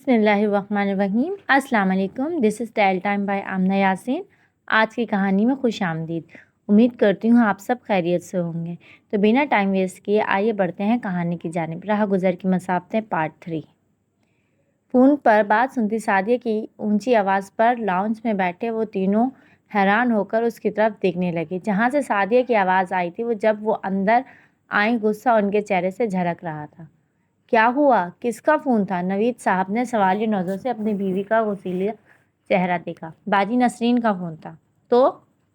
बिस्मिल्लाहिर्रहमानिर्रहीम। अस्सलाम वालेकुम। This is tale time by Amna Yasin. आज की कहानी में खुश आमदीद। उम्मीद करती हूँ आप सब खैरियत से होंगे। तो बिना टाइम वेस्ट किए आइए बढ़ते हैं कहानी की जानिब। राह गुज़र की मसाफ़तें पार्ट 3। फ़ोन पर बात सुनती सादिया की ऊंची आवाज़ पर लाउंज में बैठे वो तीनों हैरान होकर उसकी तरफ देखने लगे जहाँ से सादिया की आवाज़ आई थी। जब वो अंदर आई, गुस्सा उनके चेहरे से झलक रहा था। क्या हुआ? किसका फ़ोन था? नवीद साहब ने सवालिया नज़रों से अपनी बीवी का गुस्सीला चेहरा देखा। बाजी नसरीन का फ़ोन था। तो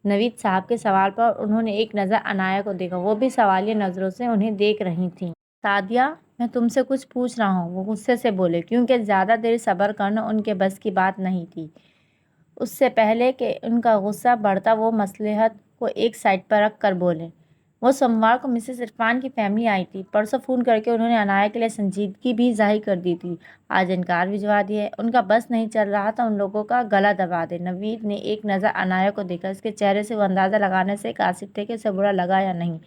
नवीद साहब के सवाल पर उन्होंने एक नज़र अनाया को देखा। वो भी सवालिया नज़रों से उन्हें देख रही थी। सादिया, मैं तुमसे कुछ पूछ रहा हूँ, वो गुस्से से बोले, क्योंकि ज़्यादा देर सब्र करना उनके बस की बात नहीं थी। उससे पहले कि उनका गुस्सा बढ़ता, वो मसलहत को एक साइड पर रख कर बोले, वो सोमवार को मिसेस इरफान की फैमिली आई थी। परसों फ़ोन करके उन्होंने अनाया के लिए संजीदगी भी ज़ाहिर कर दी थी। आज इनकार भिजवा दिया है। उनका बस नहीं चल रहा था उन लोगों का गला दबा दे। नवीद ने एक नज़र अनाया को देखा। इसके चेहरे से वो अंदाज़ा लगाने से कासिफ थे कि उसे बुरा लगा या नहीं।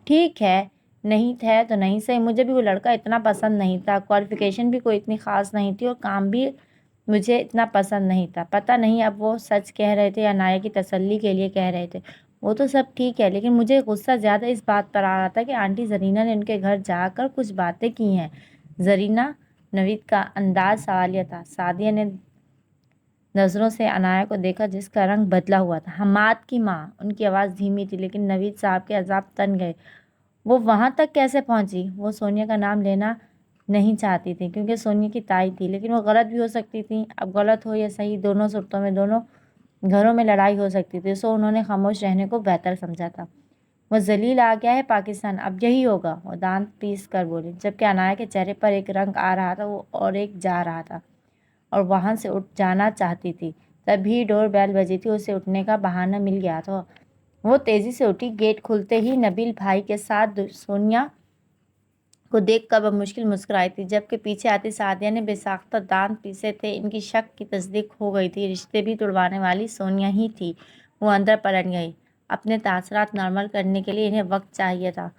ठीक है, नहीं है तो नहीं सही। मुझे भी वो लड़का इतना पसंद नहीं था। क्वालिफ़िकेशन भी कोई इतनी ख़ास नहीं थी और काम भी मुझे इतना पसंद नहीं था। पता नहीं अब वो सच कह रहे थे या अनाया की तसल्ली के लिए कह रहे थे। वो तो सब ठीक है, लेकिन मुझे गुस्सा ज़्यादा इस बात पर आ रहा था कि आंटी ज़रीना ने उनके घर जाकर कुछ बातें की हैं। ज़रीना? नवीद का अंदाज सवालिया था। सादिया ने नज़रों से अनाया को देखा जिसका रंग बदला हुआ था। हमाद की माँ। उनकी आवाज़ धीमी थी, लेकिन नवीद साहब के अज़ाब तन गए। वो वहाँ तक कैसे पहुँची? वो सोनिया का नाम लेना नहीं चाहती थी क्योंकि सोनिया की ताई थी, लेकिन वो गलत भी हो सकती थी। अब गलत हो या सही, दोनों सूरतों में दोनों घरों में लड़ाई हो सकती थी। सो उन्होंने खामोश रहने को बेहतर समझा था। वो जलील आ गया है पाकिस्तान, अब यही होगा, वो दांत पीस कर बोली, जबकि अनाया के चेहरे पर एक रंग आ रहा था वो और एक जा रहा था और वहाँ से उठ जाना चाहती थी। तभी डोर बेल बजी थी। उसे उठने का बहाना मिल गया था। वो तेज़ी से उठी। गेट खुलते ही नबील भाई के साथ सोनिया को देखकर वह मुश्किल मुस्कुराई थी, जबकि पीछे आती सादिया ने बेसाख्ता दांत पीसे थे। इनकी शक की तस्दीक हो गई थी। रिश्ते भी तुड़वाने वाली सोनिया ही थी। वो अंदर पलट गई। अपने तासरात नॉर्मल करने के लिए इन्हें वक्त चाहिए था।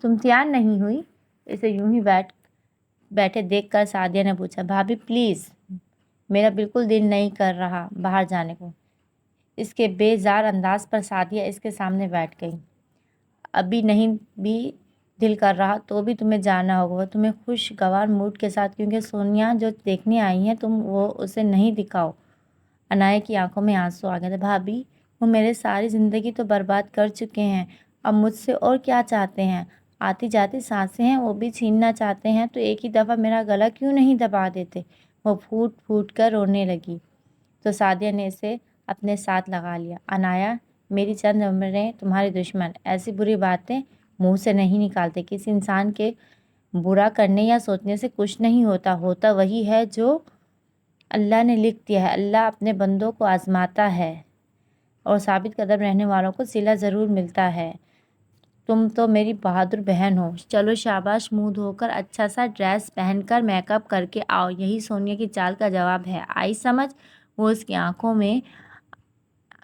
तुम तैयार नहीं हुई? इसे यूं ही बैठे देखकर सादिया ने पूछा। भाभी प्लीज़, मेरा बिल्कुल दिल नहीं कर रहा बाहर जाने को। इसके बेजार अंदाज पर सादिया इसके सामने बैठ गई। अभी नहीं भी दिल कर रहा तो भी तुम्हें जाना होगा, तुम्हें खुशगवार मूड के साथ, क्योंकि सोनिया जो देखने आई हैं तुम वो उसे नहीं दिखाओ। अनाया की आंखों में आंसू आ गए थे। भाभी, वो मेरे सारी ज़िंदगी तो बर्बाद कर चुके हैं, अब मुझसे और क्या चाहते हैं? आती जाती सांसें हैं वो भी छीनना चाहते हैं, तो एक ही दफ़ा मेरा गला क्यों नहीं दबा देते? वो फूट फूट कर रोने लगी तो सादिया ने इसे अपने साथ लगा लिया। अनाया, मेरी चंद उम्रें तुम्हारे दुश्मन ऐसी बुरी बातें मुंह से नहीं निकालते। किसी इंसान के बुरा करने या सोचने से कुछ नहीं होता। होता वही है जो अल्लाह ने लिख दिया है। अल्लाह अपने बंदों को आजमाता है और साबित कदम रहने वालों को सिला ज़रूर मिलता है। तुम तो मेरी बहादुर बहन हो। चलो शाबाश, मुंह धोकर अच्छा सा ड्रेस पहनकर मेकअप करके आओ। यही सोनिया की चाल का जवाब है। आई समझ? वो उसकी आंखों में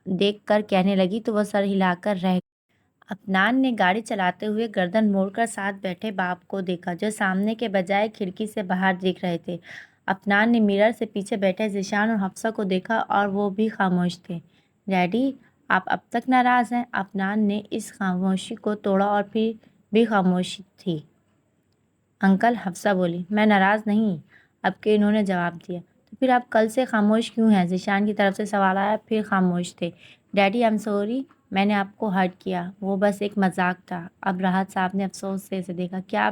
देख कर कहने लगी तो वह सर हिलाकर रह। अफनान ने गाड़ी चलाते हुए गर्दन मोड़कर साथ बैठे बाप को देखा, जो सामने के बजाय खिड़की से बाहर देख रहे थे। अफनान ने मिरर से पीछे बैठे ज़ीशान और हफ्सा को देखा और वो भी खामोश थे। डैडी, आप अब तक नाराज़ हैं? अफनान ने इस खामोशी को तोड़ा और फिर भी खामोशी थी। अंकल, हफ्सा बोली, मैं नाराज़ नहीं। अब के इन्होंने जवाब दिया। तो फिर आप कल से खामोश क्यों हैं? ज़ीशान की तरफ से सवाल आया। फिर खामोश थे। डैडी, आई एम सॉरी, मैंने आपको हर्ट किया, वो बस एक मजाक था। अब राहत साहब ने अफसोस से इसे देखा। क्या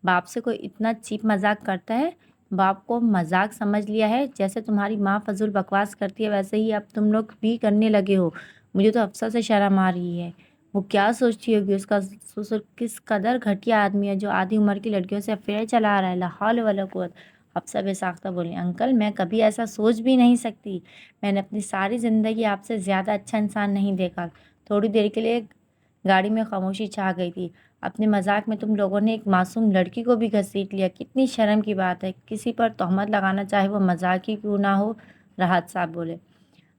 बाप से कोई इतना चीप मजाक करता है? बाप को मजाक समझ लिया है? जैसे तुम्हारी माँ फजूल बकवास करती है वैसे ही अब तुम लोग भी करने लगे हो। मुझे तो अफसर से शर्म आ रही है। वो क्या सोचती होगी? उसका ससुर किस कदर घटिया आदमी है जो आधी उम्र की लड़कियों से अफेयर चला रहा है। ला हौल वला कुव्वत। हफ्सा बेसाख्ता बोली। अंकल, मैं कभी ऐसा सोच भी नहीं सकती। मैंने अपनी सारी ज़िंदगी आपसे ज़्यादा अच्छा इंसान नहीं देखा। थोड़ी देर के लिए गाड़ी में खामोशी छा गई थी। अपने मजाक में तुम लोगों ने एक मासूम लड़की को भी घसीट लिया। कितनी शर्म की बात है। किसी पर तोहमत लगाना, चाहे वो मजाक ही क्यों ना हो। राहत साहब बोले।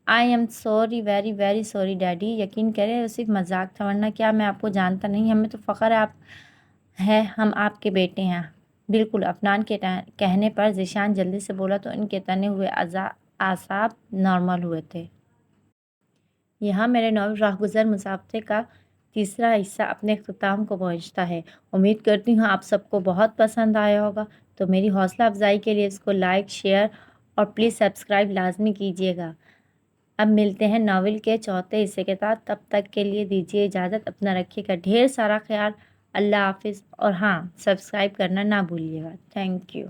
I am sorry, very very sorry daddy. यकीन करें वो सिर्फ मजाक था, वरना क्या मैं आपको जानता नहीं? हमें तो फ़ख्र है हम आपके बेटे हैं। بالکل افنان کے کہنے پر ذیشان جلدی سے بولا تو ان کے تنے ہوئے اعصاب نارمل ہوئے تھے۔ یہاں میرے ناول راہگزر مسابقے کا تیسرا حصہ اپنے اختتام کو پہنچتا ہے۔ امید کرتی ہوں آپ سب کو بہت پسند آیا ہوگا، تو میری حوصلہ افزائی کے لیے اس کو لائک، شیئر اور پلیز سبسکرائب لازمی کیجیے گا۔ اب ملتے ہیں ناول کے چوتھے حصے کے ساتھ، تب تک کے لیے دیجیے اجازت، اپنا رکھیے گا ڈھیر سارا خیال، اللہ حافظ، اور ہاں سبسکرائب کرنا نہ بھولیے گا۔ Thank you.